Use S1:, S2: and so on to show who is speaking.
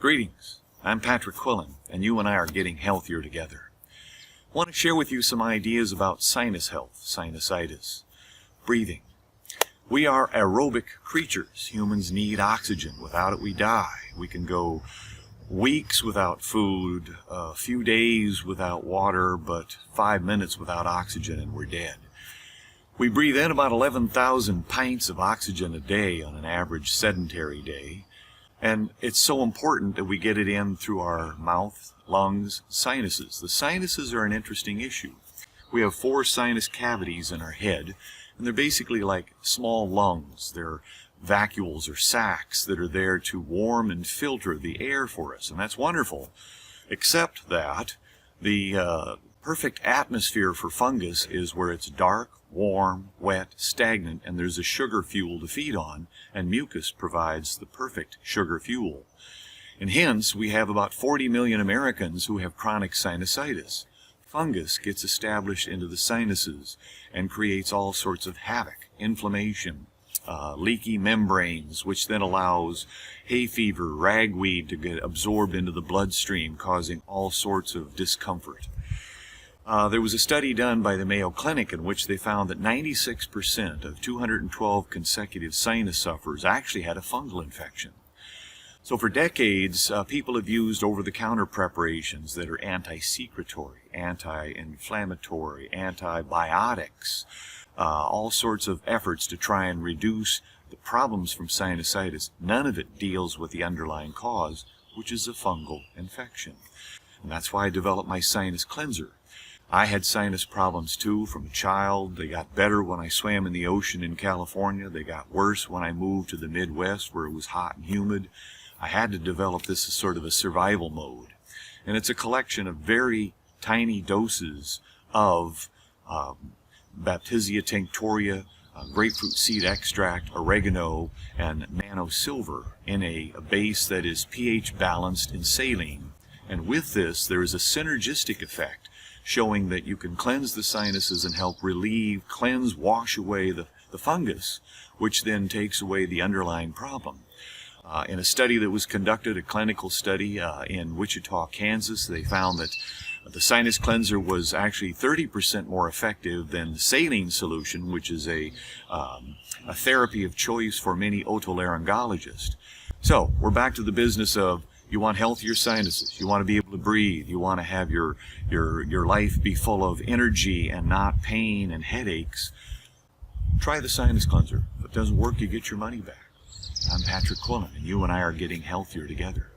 S1: Greetings, I'm Patrick Quillin, and you and I are getting healthier together. I want to share with you some ideas about sinus health, sinusitis, breathing. We are aerobic creatures. Humans need oxygen. Without it, we die. We can go weeks without food, a few days without water, but 5 minutes without oxygen and we're dead. We breathe in about 11,000 pints of oxygen a day on an average sedentary day. And it's so important that we get it in through our mouth, lungs, sinuses. The sinuses are an interesting issue. We have 4 sinus cavities in our head, and they're basically like small lungs. They're vacuoles or sacs that are there to warm and filter the air for us, and that's wonderful, except that the perfect atmosphere for fungus is where it's dark, warm, wet, stagnant, and there's a sugar fuel to feed on, and mucus provides the perfect sugar fuel. And hence, we have about 40 million Americans who have chronic sinusitis. Fungus gets established into the sinuses and creates all sorts of havoc, inflammation, leaky membranes, which then allows hay fever, ragweed to get absorbed into the bloodstream, causing all sorts of discomfort. There was a study done by the Mayo Clinic in which they found that 96% of 212 consecutive sinus sufferers actually had a fungal infection. So for decades, people have used over-the-counter preparations that are anti-secretory, anti-inflammatory, antibiotics, all sorts of efforts to try and reduce the problems from sinusitis. None of it deals with the underlying cause, which is a fungal infection. And that's why I developed my Sinus Cleanser. I had sinus problems too from a child. They got better when I swam in the ocean in California. They got worse when I moved to the Midwest where it was hot and humid. I had to develop this as sort of a survival mode. And it's a collection of very tiny doses of Baptisia tinctoria, grapefruit seed extract, oregano, and nano silver in a base that is pH balanced in saline. And with this, there is a synergistic effect showing that you can cleanse the sinuses and help relieve, cleanse, wash away the fungus, which then takes away the underlying problem. In a study that was conducted, a clinical study in Wichita, Kansas, they found that the Sinus Cleanser was actually 30% more effective than the saline solution, which is a therapy of choice for many otolaryngologists. So we're back to the business of you want healthier sinuses, you want to be able to breathe, you want to have your life be full of energy and not pain and headaches. Try the Sinus Cleanser. If it doesn't work, you get your money back. I'm Patrick Quillin, and you and I are getting healthier together.